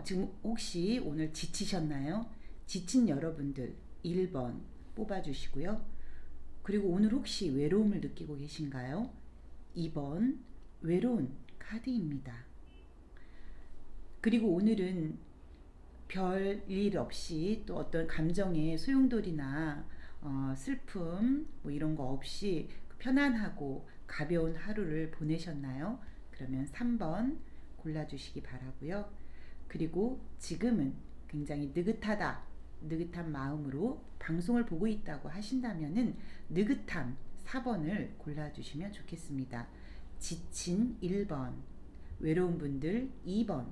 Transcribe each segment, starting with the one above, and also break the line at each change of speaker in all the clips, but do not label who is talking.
지금 혹시 오늘 지치셨나요? 지친 여러분들 1번 뽑아주시고요. 그리고 오늘 혹시 외로움을 느끼고 계신가요? 2번 외로운 카드입니다. 그리고 오늘은 별일 없이 또 어떤 감정의 소용돌이나 슬픔 뭐 이런 거 없이 편안하고 가벼운 하루를 보내셨나요? 그러면 3번 골라주시기 바라고요. 그리고 지금은 굉장히 느긋한 마음으로 방송을 보고 있다고 하신다면은 느긋함 4번을 골라주시면 좋겠습니다. 지친 1번, 외로운 분들 2번,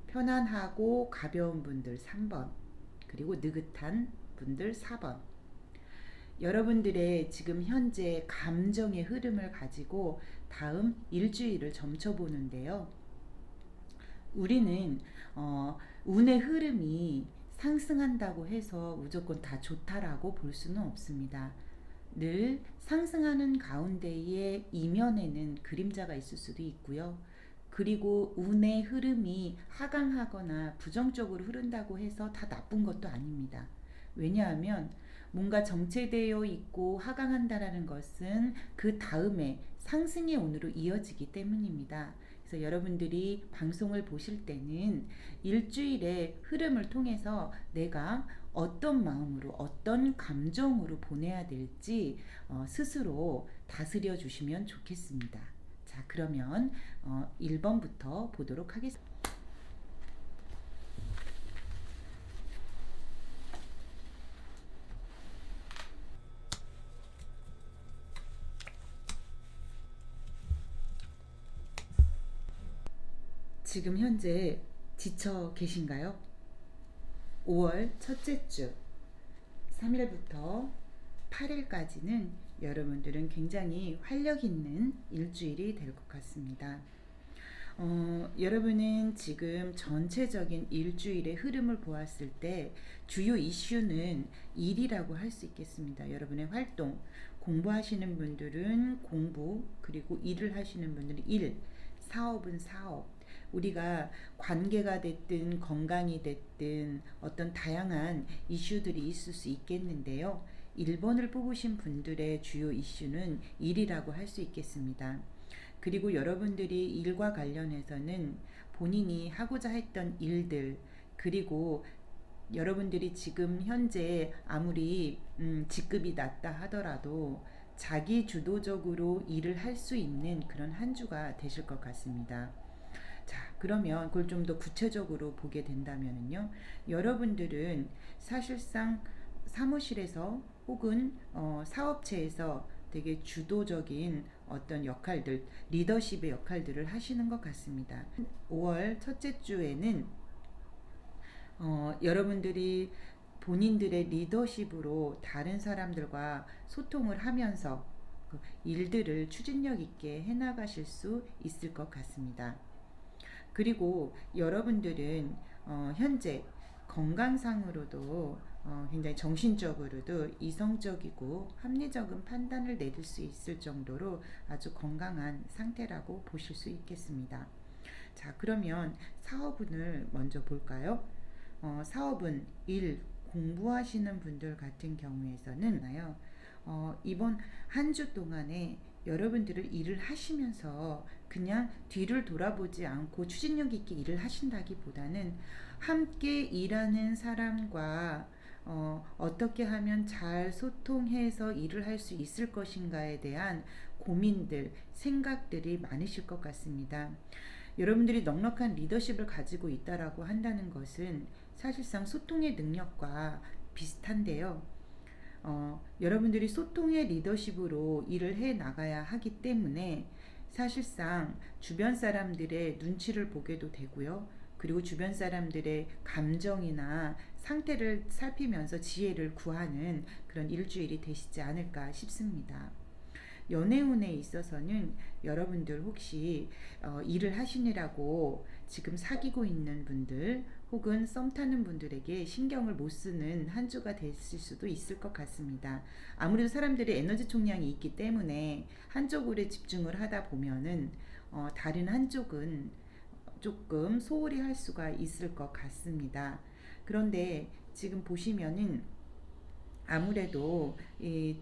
편안하고 가벼운 분들 3번, 그리고 느긋한 분들 4번. 여러분들의 지금 현재 감정의 흐름을 가지고 다음 일주일을 점쳐보는데요. 우리는 운의 흐름이 상승한다고 해서 무조건 다 좋다라고 볼 수는 없습니다. 늘 상승하는 가운데에 이면에는 그림자가 있을 수도 있고요. 그리고 운의 흐름이 하강하거나 부정적으로 흐른다고 해서 다 나쁜 것도 아닙니다. 왜냐하면 뭔가 정체되어 있고 하강한다라는 것은 그 다음에 상승의 운으로 이어지기 때문입니다. 그래서 여러분들이 방송을 보실 때는 일주일의 흐름을 통해서 내가 어떤 마음으로 어떤 감정으로 보내야 될지 스스로 다스려 주시면 좋겠습니다. 자, 그러면 1번부터 보도록 하겠습니다. 지금 현재 지쳐 계신가요? 5월 첫째 주 3일부터 8일까지는 여러분들은 굉장히 활력 있는 일주일이 될 것 같습니다. 여러분은 지금 전체적인 일주일의 흐름을 보았을 때 주요 이슈는 일이라고 할 수 있겠습니다. 여러분의 활동, 공부하시는 분들은 공부, 그리고 일을 하시는 분들은 일, 사업은 사업. 우리가 관계가 됐든 건강이 됐든 어떤 다양한 이슈들이 있을 수 있겠는데요. 1번을 뽑으신 분들의 주요 이슈는 일이라고 할 수 있겠습니다. 그리고 여러분들이 일과 관련해서는 본인이 하고자 했던 일들, 그리고 여러분들이 지금 현재 아무리 직급이 낮다 하더라도 자기 주도적으로 일을 할 수 있는 그런 한 주가 되실 것 같습니다. 자, 그러면 그걸 좀 더 구체적으로 보게 된다면요. 여러분들은 사실상 사무실에서 혹은 사업체에서 되게 주도적인 어떤 역할들, 리더십의 역할들을 하시는 것 같습니다. 5월 첫째 주에는 여러분들이 본인들의 리더십으로 다른 사람들과 소통을 하면서 그 일들을 추진력 있게 해나가실 수 있을 것 같습니다. 그리고 여러분들은 현재 건강상으로도 굉장히 정신적으로도 이성적이고 합리적인 판단을 내릴 수 있을 정도로 아주 건강한 상태라고 보실 수 있겠습니다. 자, 그러면 사업운을 먼저 볼까요? 사업은 일, 공부하시는 분들 같은 경우에서는 이번 한 주 동안에 여러분들을 일을 하시면서 그냥 뒤를 돌아보지 않고 추진력 있게 일을 하신다기보다는 함께 일하는 사람과 어떻게 하면 잘 소통해서 일을 할 수 있을 것인가에 대한 고민들, 생각들이 많으실 것 같습니다. 여러분들이 넉넉한 리더십을 가지고 있다라고 한다는 것은 사실상 소통의 능력과 비슷한데요. 여러분들이 소통의 리더십으로 일을 해 나가야 하기 때문에 사실상 주변 사람들의 눈치를 보게도 되고요. 그리고 주변 사람들의 감정이나 상태를 살피면서 지혜를 구하는 그런 일주일이 되시지 않을까 싶습니다. 연애운에 있어서는 여러분들 혹시 일을 하시느라고 지금 사귀고 있는 분들 혹은 썸 타는 분들에게 신경을 못 쓰는 한 주가 됐을 수도 있을 것 같습니다. 아무래도 사람들의 에너지 총량이 있기 때문에 한쪽으로 집중을 하다 보면은 다른 한쪽은 조금 소홀히 할 수가 있을 것 같습니다. 그런데 지금 보시면은 아무래도 이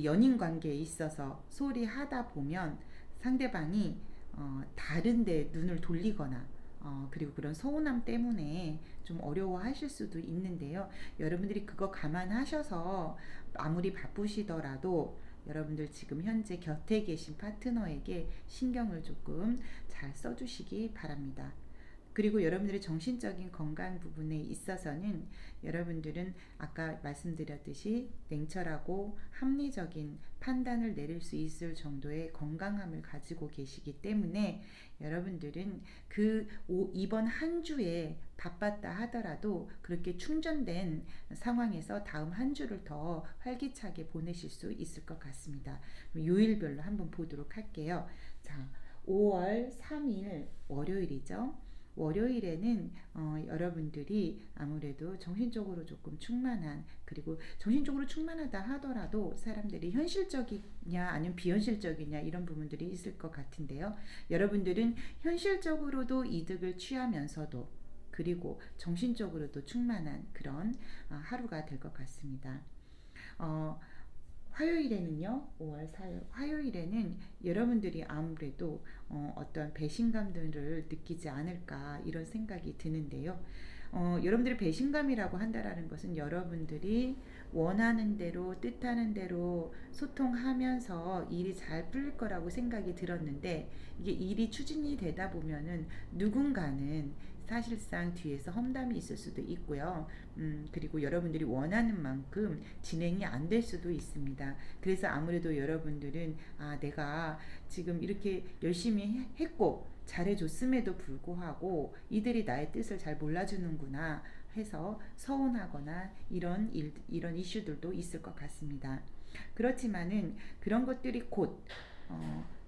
연인 관계에 있어서 소홀히 하다 보면 상대방이 다른데 눈을 돌리거나 그리고 그런 서운함 때문에 좀 어려워하실 수도 있는데요. 여러분들이 그거 감안하셔서 아무리 바쁘시더라도 여러분들 지금 현재 곁에 계신 파트너에게 신경을 조금 잘 써주시기 바랍니다. 그리고 여러분들의 정신적인 건강 부분에 있어서는 여러분들은 아까 말씀드렸듯이 냉철하고 합리적인 판단을 내릴 수 있을 정도의 건강함을 가지고 계시기 때문에 여러분들은 이번 한 주에 바빴다 하더라도 그렇게 충전된 상황에서 다음 한 주를 더 활기차게 보내실 수 있을 것 같습니다. 요일별로 한번 보도록 할게요. 자, 5월 3일 월요일이죠. 월요일에는 여러분들이 아무래도 정신적으로 조금 충만한, 그리고 정신적으로 충만하다 하더라도 사람들이 현실적이냐 아니면 비현실적이냐 이런 부분들이 있을 것 같은데요. 여러분들은 현실적으로도 이득을 취하면서도 그리고 정신적으로도 충만한 그런 하루가 될 것 같습니다. 화요일에는요, 5월 4일 화요일에는 여러분들이 아무래도 어떤 배신감들을 느끼지 않을까 이런 생각이 드는데요. 여러분들이 배신감이라고 한다라는 것은 여러분들이 원하는 대로 뜻하는 대로 소통하면서 일이 잘 풀릴 거라고 생각이 들었는데 이게 일이 추진이 되다 보면은 누군가는 사실상 뒤에서 험담이 있을 수도 있고요. 그리고 여러분들이 원하는 만큼 진행이 안 될 수도 있습니다. 그래서 아무래도 여러분들은 내가 지금 이렇게 열심히 했고 잘해줬음에도 불구하고 이들이 나의 뜻을 잘 몰라주는구나 해서 서운하거나 이런 이슈들도 있을 것 같습니다. 그렇지만은 그런 것들이 곧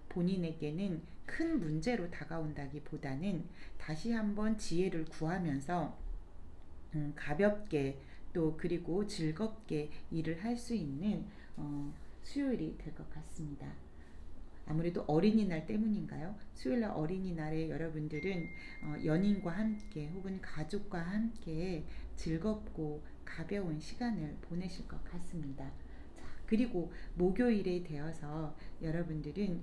본인에게는 큰 문제로 다가온다기보다는 다시 한번 지혜를 구하면서 가볍게 또 그리고 즐겁게 일을 할 수 있는 수요일이 될 것 같습니다. 아무래도 어린이날 때문인가요? 수요일날 어린이날에 여러분들은 연인과 함께 혹은 가족과 함께 즐겁고 가벼운 시간을 보내실 것 같습니다. 그리고 목요일에 되어서 여러분들은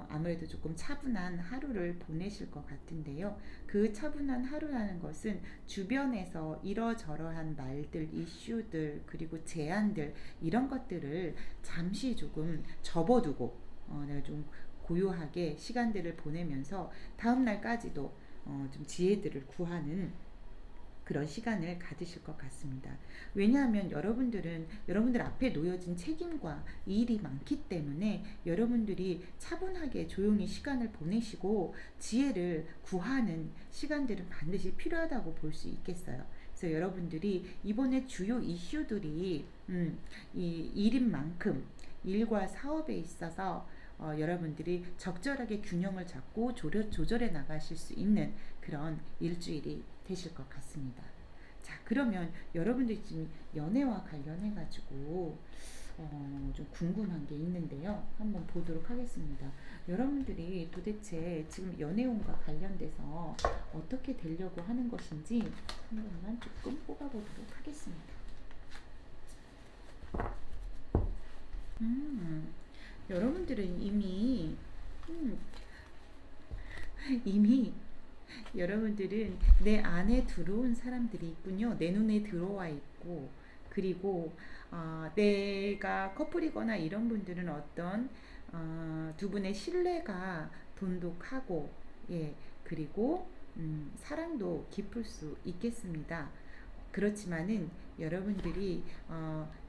아무래도 조금 차분한 하루를 보내실 것 같은데요. 그 차분한 하루라는 것은 주변에서 이러저러한 말들, 이슈들, 그리고 제안들 이런 것들을 잠시 조금 접어두고 내가 좀 고요하게 시간들을 보내면서 다음 날까지도 좀 지혜들을 구하는 그런 시간을 가지실 것 같습니다. 왜냐하면 여러분들 앞에 놓여진 책임과 일이 많기 때문에 여러분들이 차분하게 조용히 시간을 보내시고 지혜를 구하는 시간들은 반드시 필요하다고 볼 수 있겠어요. 그래서 여러분들이 이번에 주요 이슈들이 이 일인 만큼 일과 사업에 있어서 여러분들이 적절하게 균형을 잡고 조절해 나가실 수 있는 그런 일주일이 되실 것 같습니다. 자, 그러면 여러분들이 지금 연애와 관련해 가지고 좀 궁금한 게 있는데요. 한번 보도록 하겠습니다. 여러분들이 도대체 지금 연애운과 관련돼서 어떻게 되려고 하는 것인지 한 번만 조금 뽑아보도록 하겠습니다. 여러분들은 이미 여러분들은 내 안에 들어온 사람들이 있군요. 내 눈에 들어와 있고, 그리고 내가 커플이거나 이런 분들은 어떤 두 분의 신뢰가 돈독하고, 예, 그리고 사랑도 깊을 수 있겠습니다. 그렇지만은 여러분들이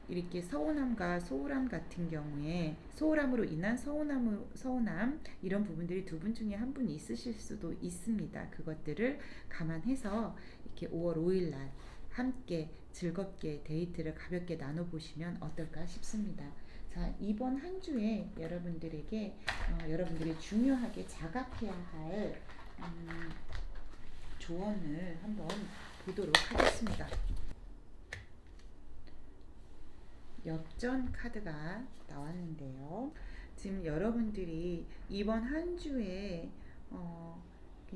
이렇게 서운함과 소홀함 같은 경우에 소홀함으로 인한 서운함 이런 부분들이 두 분 중에 한 분이 있으실 수도 있습니다. 그것들을 감안해서 이렇게 5월 5일 날 함께 즐겁게 데이트를 가볍게 나눠보시면 어떨까 싶습니다. 자, 이번 한 주에 여러분들에게 여러분들이 중요하게 자각해야 할 조언을 한번 보도록 하겠습니다. 역전 카드가 나왔는데요. 지금 여러분들이 이번 한 주에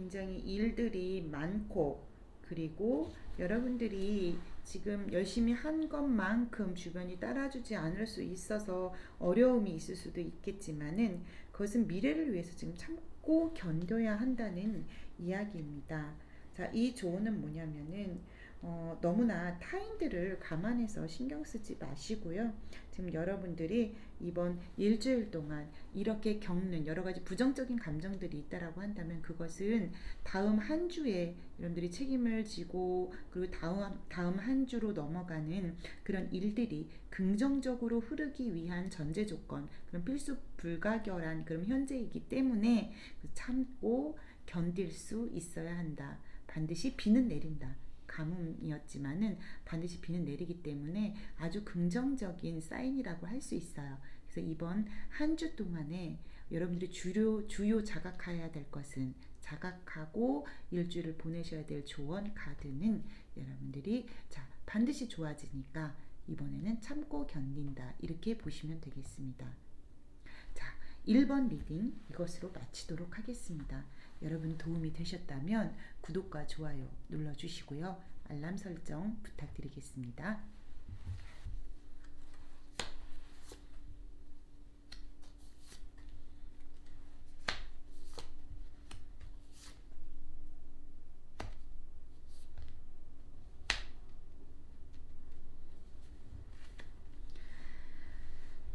굉장히 일들이 많고, 그리고 여러분들이 지금 열심히 한 것만큼 주변이 따라주지 않을 수 있어서 어려움이 있을 수도 있겠지만은, 그것은 미래를 위해서 지금 참고 견뎌야 한다는 이야기입니다. 자, 이 조언은 뭐냐면은 너무나 타인들을 감안해서 신경 쓰지 마시고요. 지금 여러분들이 이번 일주일 동안 이렇게 겪는 여러 가지 부정적인 감정들이 있다라고 한다면, 그것은 다음 한 주에 여러분들이 책임을 지고, 그리고 다음 한 주로 넘어가는 그런 일들이 긍정적으로 흐르기 위한 전제 조건, 그런 필수 불가결한 그런 현재이기 때문에 참고 견딜 수 있어야 한다. 반드시 비는 내린다. 가뭄이었지만은 반드시 비는 내리기 때문에 아주 긍정적인 사인이라고 할 수 있어요. 그래서 이번 한 주 동안에 여러분들이 주요 자각해야 될 것은, 자각하고 일주일을 보내셔야 될 조언 카드는, 여러분들이 자 반드시 좋아지니까 이번에는 참고 견딘다, 이렇게 보시면 되겠습니다. 자, 1번 리딩 이것으로 마치도록 하겠습니다. 여러분 도움이 되셨다면 구독과 좋아요 눌러주시고요. 알람 설정 부탁드리겠습니다.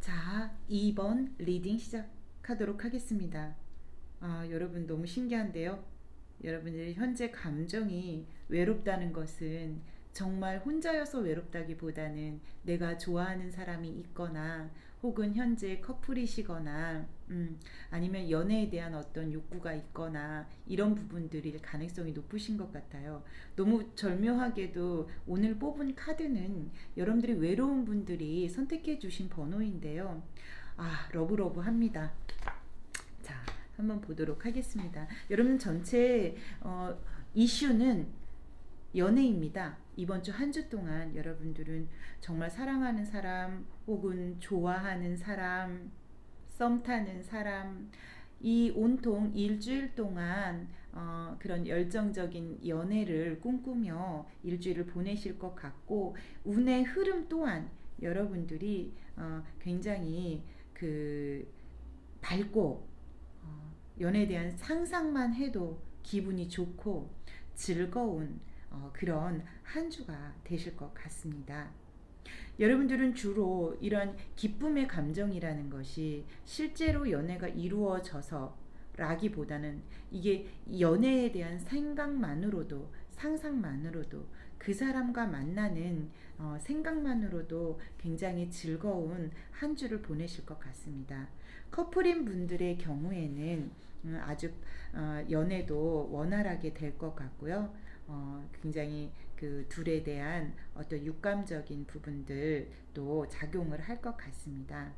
자, 2번 리딩 시작하도록 하겠습니다. 여러분 너무 신기한데요. 여러분들이 현재 감정이 외롭다는 것은 정말 혼자여서 외롭다기보다는 내가 좋아하는 사람이 있거나, 혹은 현재 커플이시거나, 아니면 연애에 대한 어떤 욕구가 있거나, 이런 부분들일 가능성이 높으신 것 같아요. 너무 절묘하게도 오늘 뽑은 카드는 여러분들이 외로운 분들이 선택해 주신 번호인데요. 러브러브합니다. 자, 한번 보도록 하겠습니다. 여러분 전체 이슈는 연애입니다. 이번 주 한 주 동안 여러분들은 정말 사랑하는 사람, 혹은 좋아하는 사람, 썸 타는 사람, 이 온통 일주일 동안 그런 열정적인 연애를 꿈꾸며 일주일을 보내실 것 같고, 운의 흐름 또한 여러분들이 굉장히 밝고, 연애에 대한 상상만 해도 기분이 좋고 즐거운 그런 한 주가 되실 것 같습니다. 여러분들은 주로 이런 기쁨의 감정이라는 것이 실제로 연애가 이루어져서 라기보다는, 이게 연애에 대한 생각만으로도, 상상만으로도, 그 사람과 만나는 생각만으로도 굉장히 즐거운 한 주를 보내실 것 같습니다. 커플인 분들의 경우에는 아주 연애도 원활하게 될 것 같고요. 굉장히 그 둘에 대한 어떤 육감적인 부분들도 작용을 할 것 같습니다.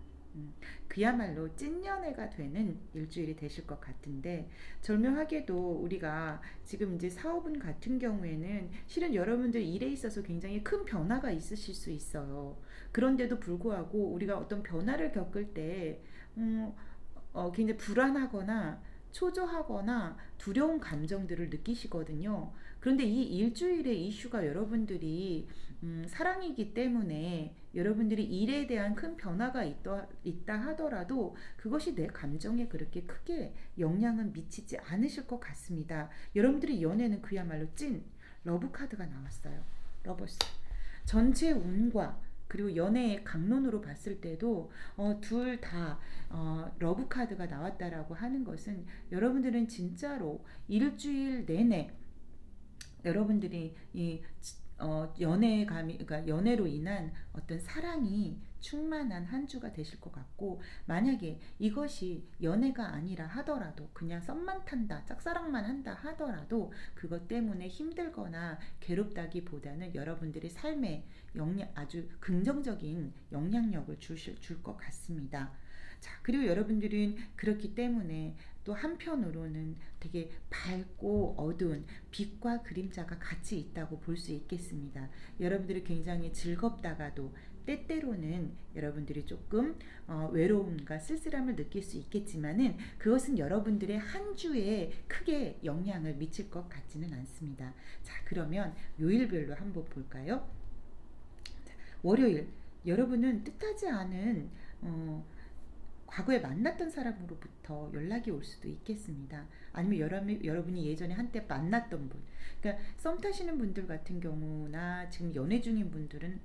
그야말로 찐연애가 되는 일주일이 되실 것 같은데, 절묘하게도 우리가 지금 이제 사업운 같은 경우에는 실은 여러분들 일에 있어서 굉장히 큰 변화가 있으실 수 있어요. 그런데도 불구하고 우리가 어떤 변화를 겪을 때 굉장히 불안하거나 초조하거나 두려운 감정들을 느끼시거든요. 그런데 이 일주일의 이슈가 여러분들이 사랑이기 때문에, 여러분들이 일에 대한 큰 변화가 있다 하더라도 그것이 내 감정에 그렇게 크게 영향은 미치지 않으실 것 같습니다. 여러분들의 연애는 그야말로 찐 러브 카드가 나왔어요. 러버스. 전체 운과 그리고 연애의 강론으로 봤을 때도 둘 다 러브 카드가 나왔다라고 하는 것은, 여러분들은 진짜로 일주일 내내 여러분들이 이 그러니까 연애로 인한 어떤 사랑이 충만한 한 주가 되실 것 같고, 만약에 이것이 연애가 아니라 하더라도, 그냥 썸만 탄다, 짝사랑만 한다 하더라도 그것 때문에 힘들거나 괴롭다기보다는 여러분들의 삶에 아주 긍정적인 영향력을 줄 것 같습니다. 자, 그리고 여러분들은 그렇기 때문에 또 한편으로는 되게 밝고 어두운 빛과 그림자가 같이 있다고 볼 수 있겠습니다. 여러분들이 굉장히 즐겁다가도 때때로는 여러분들이 조금 외로움과 쓸쓸함을 느낄 수 있겠지만은 그것은 여러분들의 한 주에 크게 영향을 미칠 것 같지는 않습니다. 자, 그러면 요일별로 한번 볼까요? 월요일, 여러분은 뜻하지 않은 과거에 만났던 사람으로부터 연락이 올 수도 있겠습니다. 아니면 여러분이 예전에 한때 만났던 분, 그러니까 썸 타시는 분들 같은 경우나 지금 연애 중인 분들은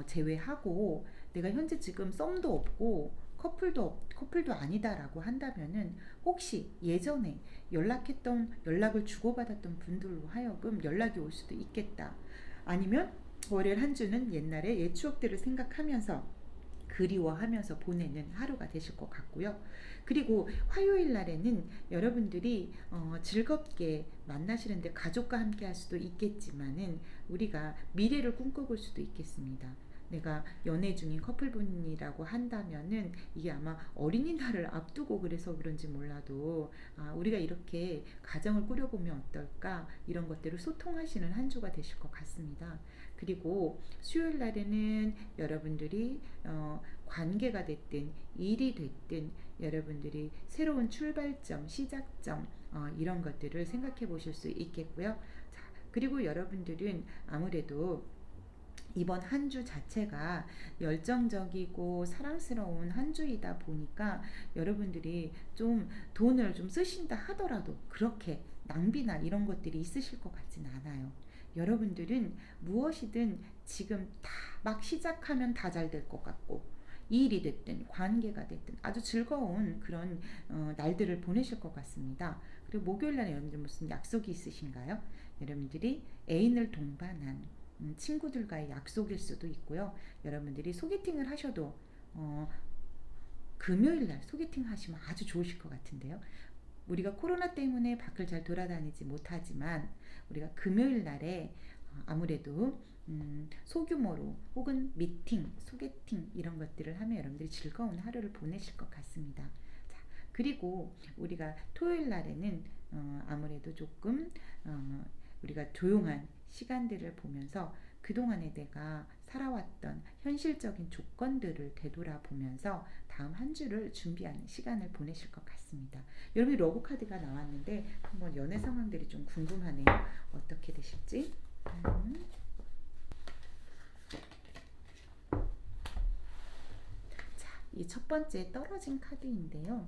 제외하고, 내가 현재 지금 썸도 없고 커플도 아니다라고 한다면은 혹시 예전에 연락을 주고받았던 분들로 하여금 연락이 올 수도 있겠다. 아니면 월요일 한 주는 옛날에 옛 추억들을 생각하면서 그리워하면서 보내는 하루가 되실 것 같고요. 그리고 화요일 날에는 여러분들이 즐겁게 만나시는데 가족과 함께 할 수도 있겠지만은 우리가 미래를 꿈꿔볼 수도 있겠습니다. 내가 연애 중인 커플분이라고 한다면은 이게 아마 어린이날을 앞두고 그래서 그런지 몰라도 우리가 이렇게 가정을 꾸려보면 어떨까, 이런 것들을 소통하시는 한 주가 되실 것 같습니다. 그리고 수요일 날에는 여러분들이 관계가 됐든 일이 됐든 여러분들이 새로운 출발점, 시작점 이런 것들을 생각해 보실 수 있겠고요. 자, 그리고 여러분들은 아무래도 이번 한 주 자체가 열정적이고 사랑스러운 한 주이다 보니까 여러분들이 좀 돈을 좀 쓰신다 하더라도 그렇게 낭비나 이런 것들이 있으실 것 같진 않아요. 여러분들은 무엇이든 지금 다 막 시작하면 다 잘 될 것 같고, 일이 됐든 관계가 됐든 아주 즐거운 그런 날들을 보내실 것 같습니다. 그리고 목요일 날 여러분들 무슨 약속이 있으신가요? 여러분들이 애인을 동반한 친구들과의 약속일 수도 있고요. 여러분들이 소개팅을 하셔도 금요일날 소개팅 하시면 아주 좋으실 것 같은데요. 우리가 코로나 때문에 밖을 잘 돌아다니지 못하지만 우리가 금요일날에 아무래도 소규모로 혹은 미팅, 소개팅 이런 것들을 하면 여러분들이 즐거운 하루를 보내실 것 같습니다. 자, 그리고 우리가 토요일 날에는 아무래도 조금 우리가 조용한 시간들을 보면서 그동안에 내가 살아왔던 현실적인 조건들을 되돌아보면서 다음 한 주를 준비하는 시간을 보내실 것 같습니다. 여러분이 러브 카드가 나왔는데 한번 연애 상황들이 좀 궁금하네요. 어떻게 되실지. 자, 이 첫 번째 떨어진 카드인데요.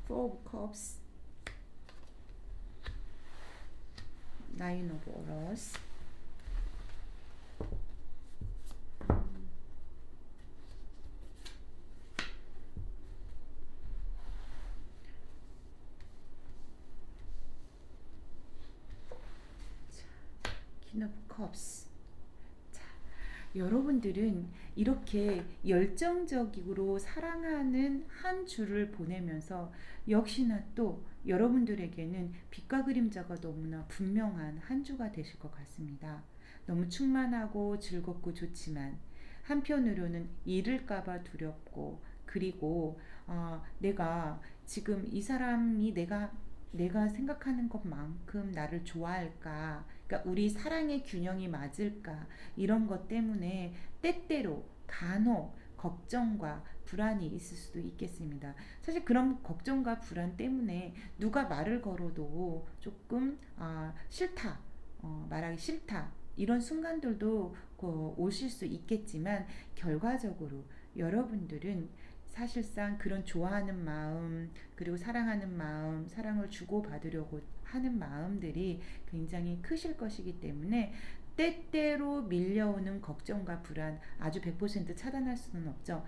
Four of Cups, Nine of Swords, King of Cups. 여러분들은 이렇게 열정적으로 사랑하는 한 주를 보내면서 역시나 또 여러분들에게는 빛과 그림자가 너무나 분명한 한 주가 되실 것 같습니다. 너무 충만하고 즐겁고 좋지만 한편으로는 잃을까봐 두렵고, 그리고 내가 지금 이 사람이 내가 생각하는 것만큼 나를 좋아할까, 그러니까 우리 사랑의 균형이 맞을까, 이런 것 때문에 때때로 간혹 걱정과 불안이 있을 수도 있겠습니다. 사실 그런 걱정과 불안 때문에 누가 말을 걸어도 조금 싫다, 말하기 싫다, 이런 순간들도 오실 수 있겠지만 결과적으로 여러분들은 사실상 그런 좋아하는 마음, 그리고 사랑하는 마음, 사랑을 주고받으려고 하는 마음들이 굉장히 크실 것이기 때문에 때때로 밀려오는 걱정과 불안 아주 100% 차단할 수는 없죠.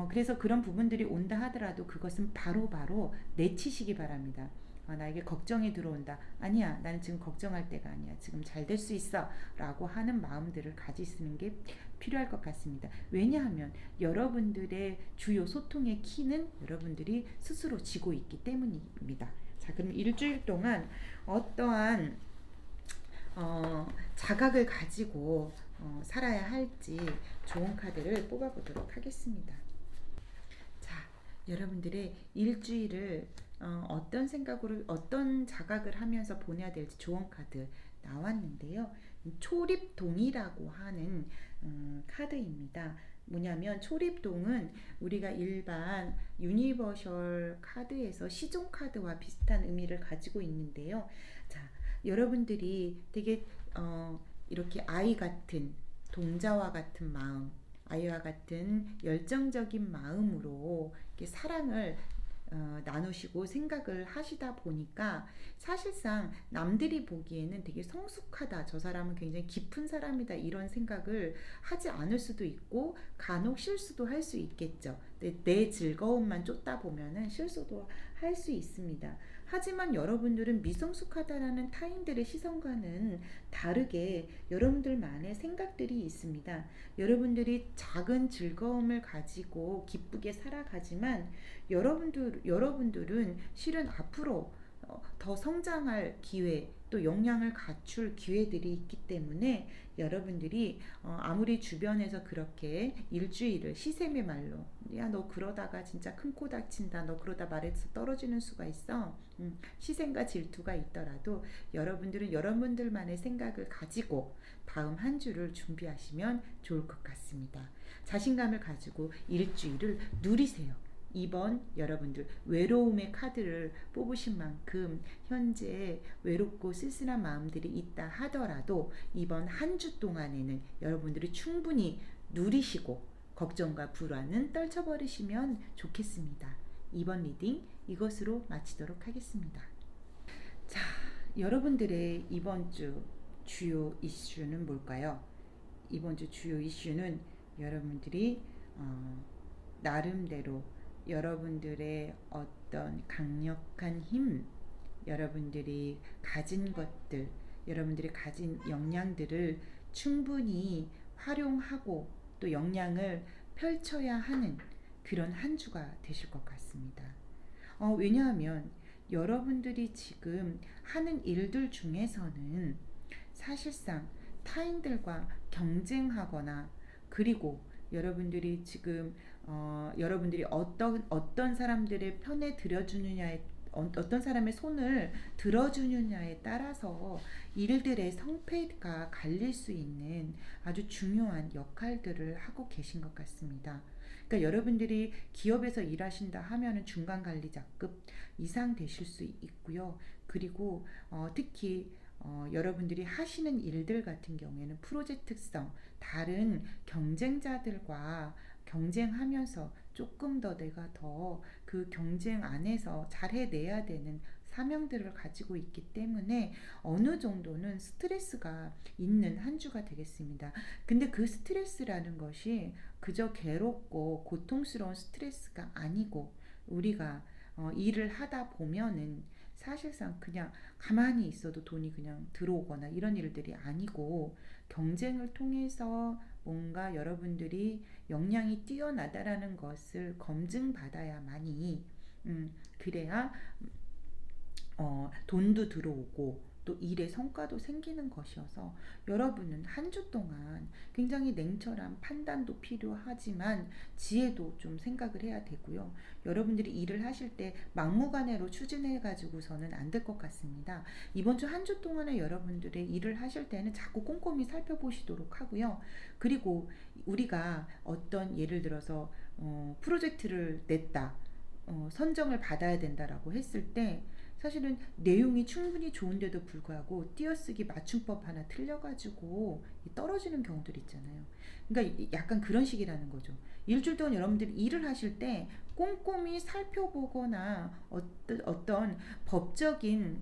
그래서 그런 부분들이 온다 하더라도 그것은 바로바로 내치시기 바랍니다. 나에게 걱정이 들어온다. 아니야, 나는 지금 걱정할 때가 아니야. 지금 잘 될 수 있어. 라고 하는 마음들을 가지시는 게 필요할 것 같습니다. 왜냐하면 여러분들의 주요 소통의 키는 여러분들이 스스로 지고 있기 때문입니다. 자, 그럼 일주일 동안 어떠한 자각을 가지고 살아야 할지 좋은 카드를 뽑아보도록 하겠습니다. 자, 여러분들의 일주일을 어떤 생각으로 어떤 자각을 하면서 보내야 될지 조언 카드 나왔는데요. 초립동이라고 하는 카드입니다. 뭐냐면 초립동은 우리가 일반 유니버셜 카드에서 시종 카드와 비슷한 의미를 가지고 있는데요. 자, 여러분들이 되게 이렇게 아이 같은 동자와 같은 마음, 아이와 같은 열정적인 마음으로 이렇게 사랑을 나누시고 생각을 하시다 보니까 사실상 남들이 보기에는 되게 성숙하다, 저 사람은 굉장히 깊은 사람이다, 이런 생각을 하지 않을 수도 있고 간혹 실수도 할 수 있겠죠. 내 즐거움만 쫓다 보면은 실수도 할 수 있습니다. 하지만 여러분들은 미성숙하다라는 타인들의 시선과는 다르게 여러분들만의 생각들이 있습니다. 여러분들이 작은 즐거움을 가지고 기쁘게 살아가지만 여러분들은 실은 앞으로 더 성장할 기회, 또 역량을 갖출 기회들이 있기 때문에 여러분들이 아무리 주변에서 그렇게 일주일을 시샘의 말로, 야 너 그러다가 진짜 큰 코 다친다, 너 그러다 말에서 떨어지는 수가 있어, 시샘과 질투가 있더라도 여러분들은 여러분들만의 생각을 가지고 다음 한 주를 준비하시면 좋을 것 같습니다. 자신감을 가지고 일주일을 누리세요. 이번 여러분들 외로움의 카드를 뽑으신 만큼 현재 외롭고 쓸쓸한 마음들이 있다 하더라도 이번 한 주 동안에는 여러분들이 충분히 누리시고 걱정과 불안은 떨쳐버리시면 좋겠습니다. 이번 리딩 이것으로 마치도록 하겠습니다. 자, 여러분들의 이번 주 주요 이슈는 뭘까요? 이번 주 주요 이슈는 여러분들이 나름대로 여러분들의 어떤 강력한 힘, 여러분들이 가진 것들, 여러분들이 가진 역량들을 충분히 활용하고 또 역량을 펼쳐야 하는 그런 한 주가 되실 것 같습니다. 왜냐하면 여러분들이 지금 하는 일들 중에서는 사실상 타인들과 경쟁하거나, 그리고 여러분들이 지금 여러분들이 어떤 사람들의 편에 들여주느냐에, 어떤 사람의 손을 들어주느냐에 따라서 일들의 성패가 갈릴 수 있는 아주 중요한 역할들을 하고 계신 것 같습니다. 그러니까 여러분들이 기업에서 일하신다 하면은 중간 관리자급 이상 되실 수 있고요. 그리고 특히 여러분들이 하시는 일들 같은 경우에는 프로젝트성, 다른 경쟁자들과 경쟁하면서 조금 더 내가 더 그 경쟁 안에서 잘 해내야 되는 사명들을 가지고 있기 때문에 어느 정도는 스트레스가 있는 한 주가 되겠습니다. 근데 그 스트레스라는 것이 그저 괴롭고 고통스러운 스트레스가 아니고, 우리가 일을 하다 보면은 사실상 그냥 가만히 있어도 돈이 그냥 들어오거나 이런 일들이 아니고, 경쟁을 통해서 뭔가 여러분들이 역량이 뛰어나다라는 것을 검증받아야만이 그래야 돈도 들어오고 또 일의 성과도 생기는 것이어서, 여러분은 한 주 동안 굉장히 냉철한 판단도 필요하지만 지혜도 좀 생각을 해야 되고요. 여러분들이 일을 하실 때 막무가내로 추진해 가지고서는 안 될 것 같습니다. 이번 주 한 주 동안에 여러분들의 일을 하실 때는 자꾸 꼼꼼히 살펴보시도록 하고요. 그리고 우리가 어떤, 예를 들어서 프로젝트를 냈다, 선정을 받아야 된다라고 했을 때 사실은 내용이 충분히 좋은데도 불구하고 띄어쓰기 맞춤법 하나 틀려가지고 떨어지는 경우들 있잖아요. 그러니까 약간 그런 식이라는 거죠. 일주일 동안 여러분들이 일을 하실 때 꼼꼼히 살펴보거나 어떤 법적인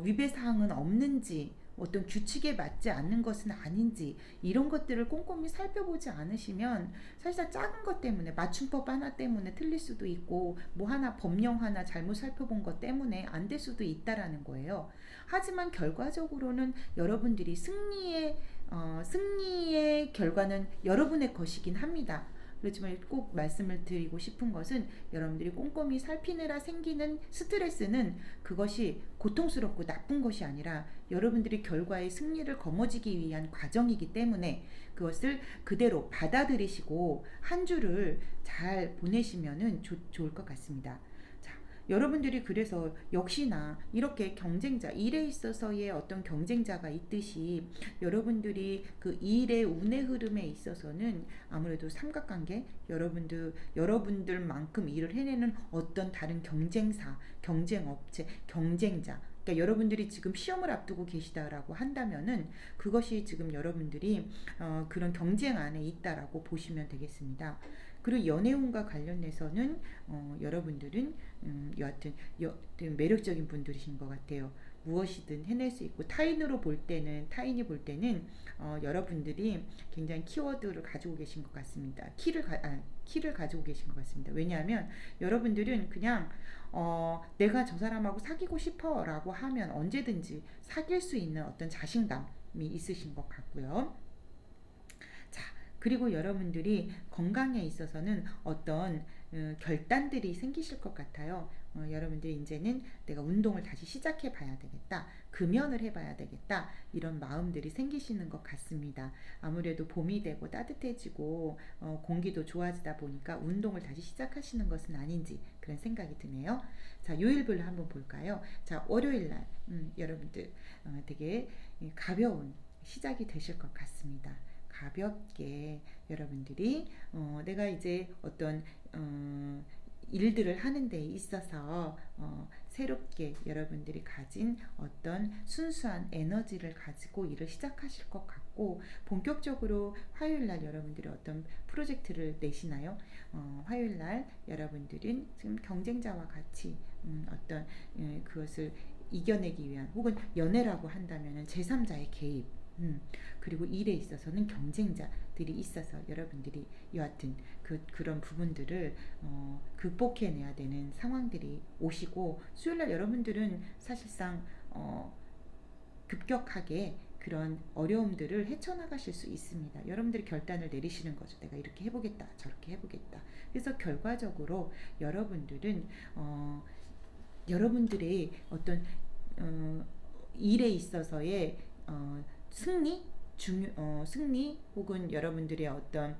위배 사항은 없는지, 어떤 규칙에 맞지 않는 것은 아닌지, 이런 것들을 꼼꼼히 살펴보지 않으시면 사실상 작은 것 때문에, 맞춤법 하나 때문에 틀릴 수도 있고, 뭐 하나 법령 하나 잘못 살펴본 것 때문에 안 될 수도 있다라는 거예요. 하지만 결과적으로는 여러분들이 승리의 결과는 여러분의 것이긴 합니다. 그렇지만 꼭 말씀을 드리고 싶은 것은 여러분들이 꼼꼼히 살피느라 생기는 스트레스는 그것이 고통스럽고 나쁜 것이 아니라 여러분들이 결과의 승리를 거머쥐기 위한 과정이기 때문에 그것을 그대로 받아들이시고 한 주를 잘 보내시면은 좋을 것 같습니다. 여러분들이 그래서 역시나 이렇게 경쟁자, 일에 있어서의 어떤 경쟁자가 있듯이 여러분들이 그 일의 운의 흐름에 있어서는 아무래도 삼각관계, 여러분들만큼 일을 해내는 어떤 다른 경쟁사, 경쟁업체, 경쟁자, 그러니까 여러분들이 지금 시험을 앞두고 계시다라고 한다면은 그것이 지금 여러분들이 그런 경쟁 안에 있다라고 보시면 되겠습니다. 그리고 연애운과 관련해서는 여러분들은 여하튼 매력적인 분들이신 것 같아요. 무엇이든 해낼 수 있고 타인이 볼 때는 여러분들이 굉장히 키워드를 가지고 계신 것 같습니다. 키를 가지고 계신 것 같습니다. 왜냐하면 여러분들은 그냥 내가 저 사람하고 사귀고 싶어라고 하면 언제든지 사귈 수 있는 어떤 자신감이 있으신 것 같고요. 그리고 여러분들이 건강에 있어서는 어떤 결단들이 생기실 것 같아요. 여러분들이 이제는 내가 운동을 다시 시작해 봐야 되겠다, 금연을 해봐야 되겠다, 이런 마음들이 생기시는 것 같습니다. 아무래도 봄이 되고 따뜻해지고 공기도 좋아지다 보니까 운동을 다시 시작하시는 것은 아닌지 그런 생각이 드네요. 자, 요일별로 한번 볼까요? 자, 월요일날 여러분들 되게 가벼운 시작이 되실 것 같습니다. 가볍게 여러분들이 내가 이제 어떤 일들을 하는 데 있어서 새롭게 여러분들이 가진 어떤 순수한 에너지를 가지고 일을 시작하실 것 같고, 본격적으로 화요일날 여러분들이 어떤 프로젝트를 내시나요? 화요일날 여러분들은 지금 경쟁자와 같이 어떤 그것을 이겨내기 위한, 혹은 연애라고 한다면 제3자의 개입, 그리고 일에 있어서는 경쟁자들이 있어서 여러분들이 여하튼 그런 부분들을 극복해내야 되는 상황들이 오시고, 수요일날 여러분들은 사실상 급격하게 그런 어려움들을 헤쳐나가실 수 있습니다. 여러분들이 결단을 내리시는 거죠. 내가 이렇게 해보겠다, 저렇게 해보겠다. 그래서 결과적으로 여러분들은 여러분들의 어떤 일에 있어서의 승리 혹은 여러분들의 어떤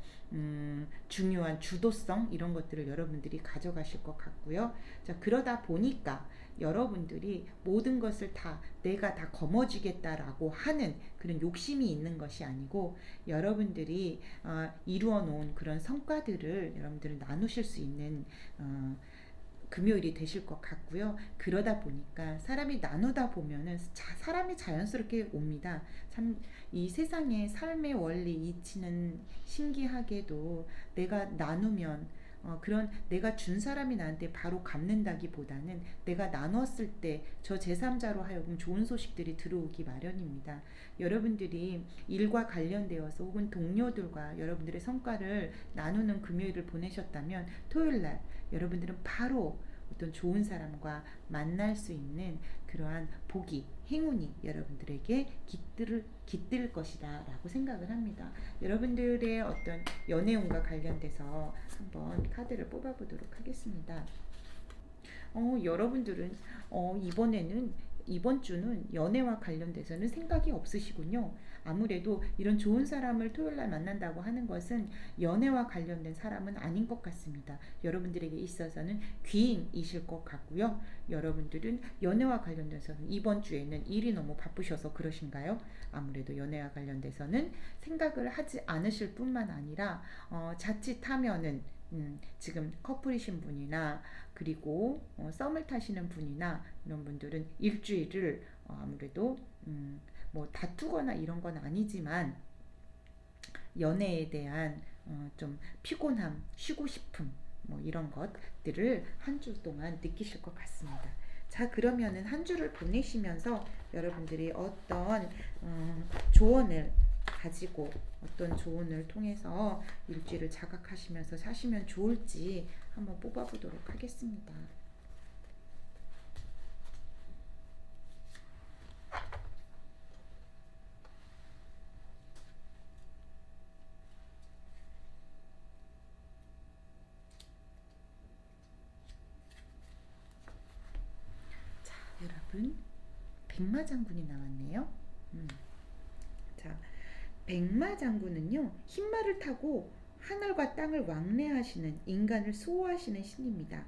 중요한 주도성, 이런 것들을 여러분들이 가져가실 것 같고요. 자, 그러다 보니까 여러분들이 모든 것을 다 내가 다 거머쥐겠다라고 하는 그런 욕심이 있는 것이 아니고, 여러분들이 이루어 놓은 그런 성과들을 여러분들은 나누실 수 있는 금요일이 되실 것 같고요. 그러다 보니까 사람이 나누다 보면은 사람이 자연스럽게 옵니다. 참 이 세상의 삶의 원리 이치는 신기하게도 내가 나누면 그런 내가 준 사람이 나한테 바로 갚는다기보다는 내가 나눴을 때 저 제3자로 하여금 좋은 소식들이 들어오기 마련입니다. 여러분들이 일과 관련되어서 혹은 동료들과 여러분들의 성과를 나누는 금요일을 보내셨다면, 토요일날 여러분들은 바로 어떤 좋은 사람과 만날 수 있는 그러한 복이, 행운이 여러분들에게 깃들 것이다 라고 생각을 합니다. 여러분들의 어떤 연애운과 관련돼서 한번 카드를 뽑아보도록 하겠습니다. 여러분들은 이번 주는 연애와 관련돼서는 생각이 없으시군요. 아무래도 이런 좋은 사람을 토요일날 만난다고 하는 것은 연애와 관련된 사람은 아닌 것 같습니다. 여러분들에게 있어서는 귀인이실 것 같고요. 여러분들은 연애와 관련돼서는 이번 주에는 일이 너무 바쁘셔서 그러신가요? 아무래도 연애와 관련돼서는 생각을 하지 않으실 뿐만 아니라 자칫하면은 지금 커플이신 분이나 그리고 썸을 타시는 분이나 이런 분들은 일주일을 아무래도 뭐 다투거나 이런 건 아니지만 연애에 대한 좀 피곤함, 쉬고 싶음, 뭐 이런 것들을 한 주 동안 느끼실 것 같습니다. 자, 그러면은 한 주를 보내시면서 여러분들이 어떤 조언을 가지고, 어떤 조언을 통해서 일주일을 자각하시면서 사시면 좋을지 한번 뽑아보도록 하겠습니다. 백마장군이 나왔네요. 자, 백마장군은요, 흰말을 타고 하늘과 땅을 왕래하시는, 인간을 수호하시는 신입니다.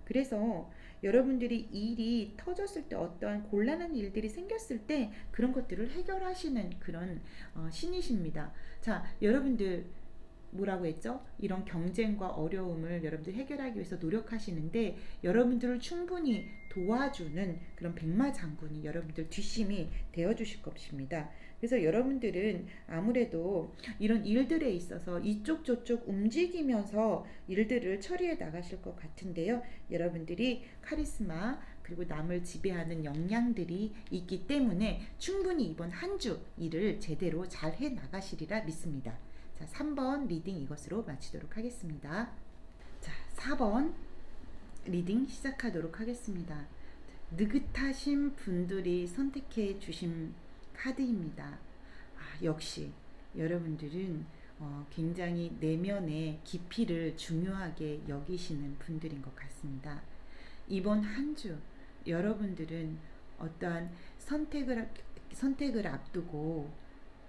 그래서 여러분들이 일이 터졌을 때, 어떠한 곤란한 일들이 생겼을 때 그런 것들을 해결하시는 그런 신이십니다. 자, 여러분들 뭐라고 했죠? 이런 경쟁과 어려움을 여러분들 해결하기 위해서 노력하시는데, 여러분들을 충분히 도와주는 그런 백마 장군이 여러분들 뒷심이 되어 주실 것입니다. 그래서 여러분들은 아무래도 이런 일들에 있어서 이쪽 저쪽 움직이면서 일들을 처리해 나가실 것 같은데요. 여러분들이 카리스마 그리고 남을 지배하는 역량들이 있기 때문에 충분히 이번 한 주 일을 제대로 잘 해 나가시리라 믿습니다. 자, 3번 리딩 이것으로 마치도록 하겠습니다. 자, 4번 리딩 시작하도록 하겠습니다. 느긋하신 분들이 선택해 주신 카드입니다. 역시 여러분들은 굉장히 내면의 깊이를 중요하게 여기시는 분들인 것 같습니다. 이번 한 주 여러분들은 어떠한 선택을 앞두고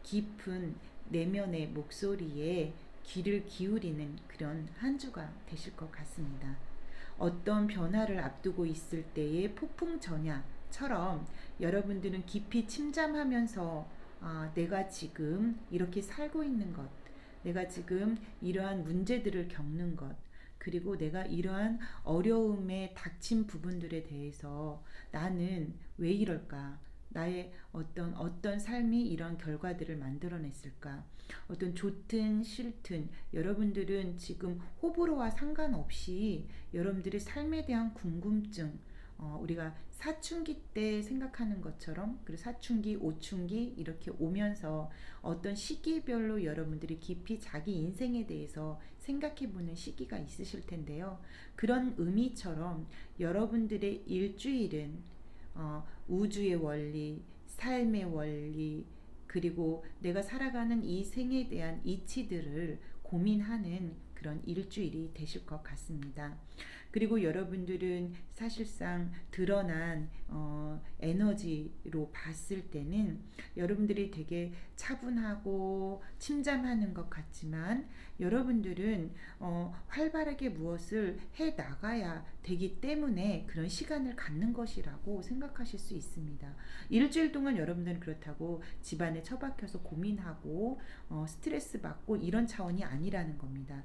깊은 내면의 목소리에 귀를 기울이는 그런 한 주가 되실 것 같습니다. 어떤 변화를 앞두고 있을 때의 폭풍전야처럼 여러분들은 깊이 침잠하면서 내가 지금 이렇게 살고 있는 것, 내가 지금 이러한 문제들을 겪는 것, 그리고 내가 이러한 어려움에 닥친 부분들에 대해서 나는 왜 이럴까? 나의 어떤 삶이 이런 결과들을 만들어냈을까? 어떤 좋든 싫든 여러분들은 지금 호불호와 상관없이 여러분들의 삶에 대한 궁금증, 우리가 사춘기 때 생각하는 것처럼, 그리고 사춘기, 오춘기 이렇게 오면서 어떤 시기별로 여러분들이 깊이 자기 인생에 대해서 생각해보는 시기가 있으실 텐데요. 그런 의미처럼 여러분들의 일주일은 우주의 원리, 삶의 원리, 그리고 내가 살아가는 이 생에 대한 이치들을 고민하는 그런 일주일이 되실 것 같습니다. 그리고 여러분들은 사실상 드러난 에너지로 봤을 때는 여러분들이 되게 차분하고 침잠하는 것 같지만, 여러분들은 활발하게 무엇을 해 나가야 되기 때문에 그런 시간을 갖는 것이라고 생각하실 수 있습니다. 일주일 동안 여러분들은 그렇다고 집안에 처박혀서 고민하고 스트레스 받고 이런 차원이 아니라는 겁니다.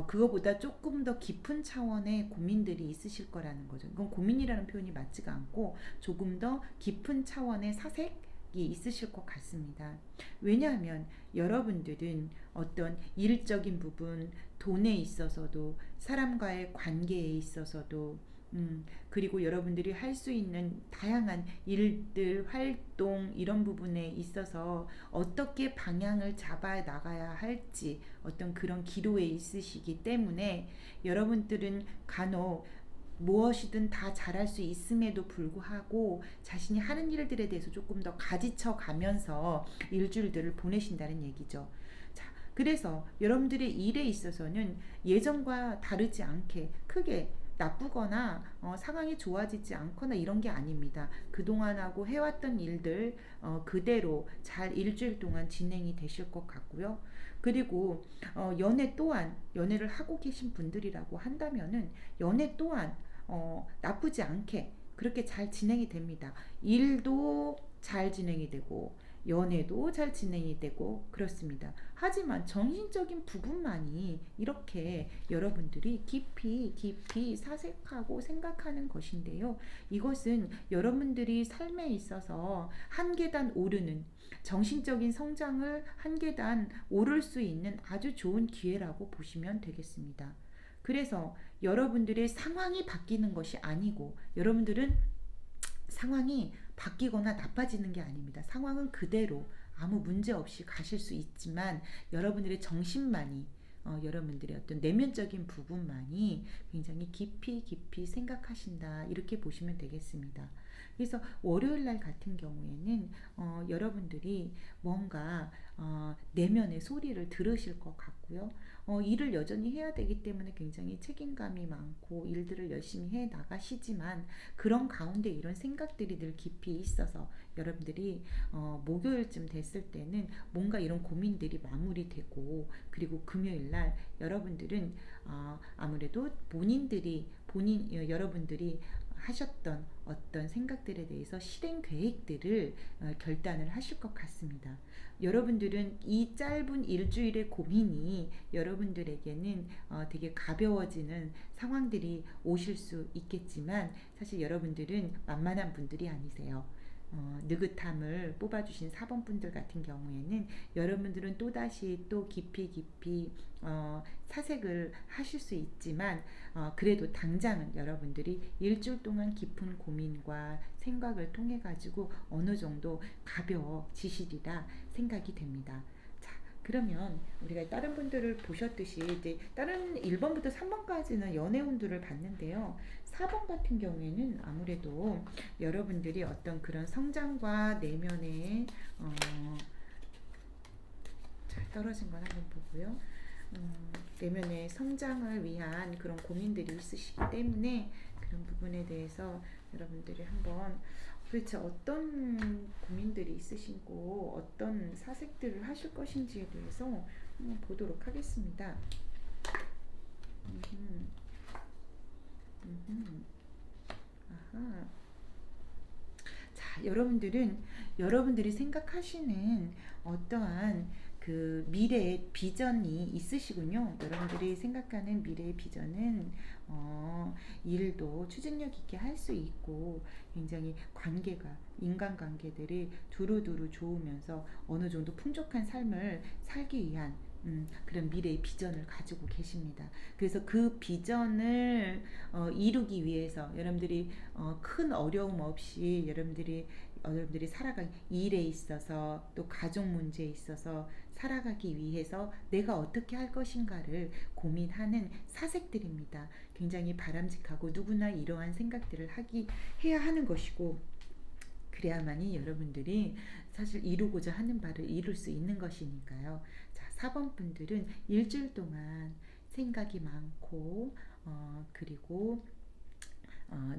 그거보다 조금 더 깊은 차원의 고민들이 있으실 거라는 거죠. 이건 고민이라는 표현이 맞지가 않고 조금 더 깊은 차원의 사색이 있으실 것 같습니다. 왜냐하면 여러분들은 어떤 일적인 부분, 돈에 있어서도, 사람과의 관계에 있어서도, 그리고 여러분들이 할 수 있는 다양한 일들, 활동 이런 부분에 있어서 어떻게 방향을 잡아 나가야 할지 어떤 그런 기로에 있으시기 때문에 여러분들은 간혹 무엇이든 다 잘할 수 있음에도 불구하고 자신이 하는 일들에 대해서 조금 더 가지쳐 가면서 일주일들을 보내신다는 얘기죠. 자, 그래서 여러분들의 일에 있어서는 예전과 다르지 않게 크게 나쁘거나 상황이 좋아지지 않거나 이런 게 아닙니다. 그동안 하고 해왔던 일들 그대로 잘 일주일 동안 진행이 되실 것 같고요. 그리고 연애 또한, 연애를 하고 계신 분들이라고 한다면은 연애 또한 나쁘지 않게 그렇게 잘 진행이 됩니다. 일도 잘 진행이 되고 연애도 잘 진행이 되고 그렇습니다. 하지만 정신적인 부분만이 이렇게 여러분들이 깊이 사색하고 생각하는 것인데요. 이것은 여러분들이 삶에 있어서 한 계단 오르는, 정신적인 성장을 한 계단 오를 수 있는 아주 좋은 기회라고 보시면 되겠습니다. 그래서 여러분들의 상황이 바뀌는 것이 아니고, 여러분들은 상황이 바뀌거나 나빠지는 게 아닙니다. 상황은 그대로 아무 문제 없이 가실 수 있지만 여러분들의 정신만이, 여러분들의 어떤 내면적인 부분만이 굉장히 깊이 생각하신다, 이렇게 보시면 되겠습니다. 그래서 월요일 날 같은 경우에는 여러분들이 뭔가 내면의 소리를 들으실 것 같고요. 일을 여전히 해야 되기 때문에 굉장히 책임감이 많고 일들을 열심히 해 나가시지만 그런 가운데 이런 생각들이 늘 깊이 있어서 여러분들이 목요일쯤 됐을 때는 뭔가 이런 고민들이 마무리되고, 그리고 금요일 날 여러분들은 아무래도 여러분들이 하셨던 어떤 생각들에 대해서 실행 계획들을 결단을 하실 것 같습니다. 여러분들은 이 짧은 일주일의 고민이 여러분들에게는 되게 가벼워지는 상황들이 오실 수 있겠지만, 사실 여러분들은 만만한 분들이 아니세요. 느긋함을 뽑아주신 4번 분들 같은 경우에는 여러분들은 또다시 또 깊이 사색을 하실 수 있지만, 그래도 당장은 여러분들이 일주일 동안 깊은 고민과 생각을 통해 가지고 어느 정도 가벼워지시리라 생각이 됩니다. 자, 그러면 우리가 다른 분들을 보셨듯이 이제 다른 1번부터 3번까지는 연애운들을 봤는데요. 4번 같은 경우에는 아무래도 여러분들이 어떤 그런 성장과 내면의 잘 떨어진 건 한번 보고요. 내면의 성장을 위한 그런 고민들이 있으시기 때문에 그런 부분에 대해서 여러분들이 한번 도대체 어떤 고민들이 있으시고 어떤 사색들을 하실 것인지에 대해서 한번 보도록 하겠습니다. 아하. 자, 여러분들이 생각하시는 어떠한 그 미래의 비전이 있으시군요. 여러분들이 생각하는 미래의 비전은 일도 추진력 있게 할 수 있고, 굉장히 인간관계들이 두루두루 좋으면서 어느 정도 풍족한 삶을 살기 위한 그런 미래의 비전을 가지고 계십니다. 그래서 그 비전을 이루기 위해서 여러분들이 큰 어려움 없이 여러분들이 살아가기, 일에 있어서 또 가족 문제에 있어서 살아가기 위해서 내가 어떻게 할 것인가를 고민하는 사색들입니다. 굉장히 바람직하고 누구나 이러한 생각들을 해야 하는 것이고, 그래야만이 여러분들이 사실 이루고자 하는 바를 이룰 수 있는 것이니까요. 자, 4번 분들은 일주일 동안 생각이 많고 그리고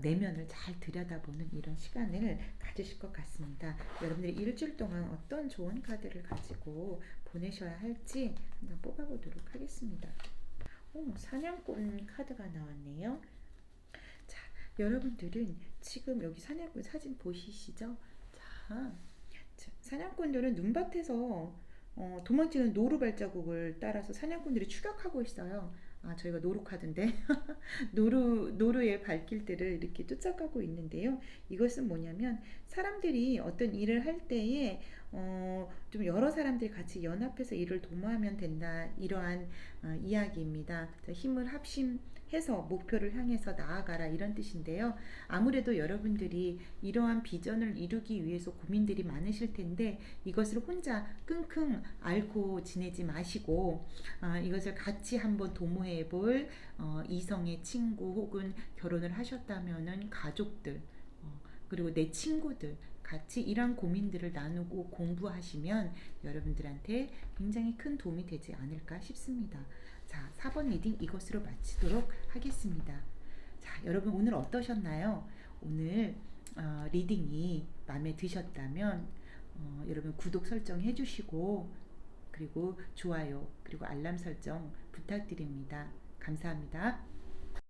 내면을 잘 들여다보는 이런 시간을 가지실 것 같습니다. 여러분들이 일주일 동안 어떤 좋은 카드를 가지고 보내셔야 할지 한번 뽑아보도록 하겠습니다. 사냥꾼 카드가 나왔네요. 자, 여러분들은 지금 여기 사냥꾼 사진 보이시죠? 자, 사냥꾼들은 눈밭에서 도망치는 노루 발자국을 따라서 사냥꾼들이 추격하고 있어요. 저희가 노루 카드인데 노루의 발길들을 이렇게 쫓아가고 있는데요. 이것은 뭐냐면 사람들이 어떤 일을 할 때에 좀 여러 사람들이 같이 연합해서 일을 도모하면 된다, 이러한 이야기입니다. 힘을 합심해서 목표를 향해서 나아가라, 이런 뜻인데요. 아무래도 여러분들이 이러한 비전을 이루기 위해서 고민들이 많으실 텐데 이것을 혼자 끙끙 앓고 지내지 마시고 이것을 같이 한번 도모해 볼 이성의 친구 혹은 결혼을 하셨다면은 가족들, 그리고 내 친구들 같이 이런 고민들을 나누고 공부하시면 여러분들한테 굉장히 큰 도움이 되지 않을까 싶습니다. 자, 4번 리딩 이것으로 마치도록 하겠습니다. 자, 여러분 오늘 어떠셨나요? 오늘 리딩이 마음에 드셨다면 여러분 구독 설정 해주시고, 그리고 좋아요, 그리고 알람 설정 부탁드립니다. 감사합니다.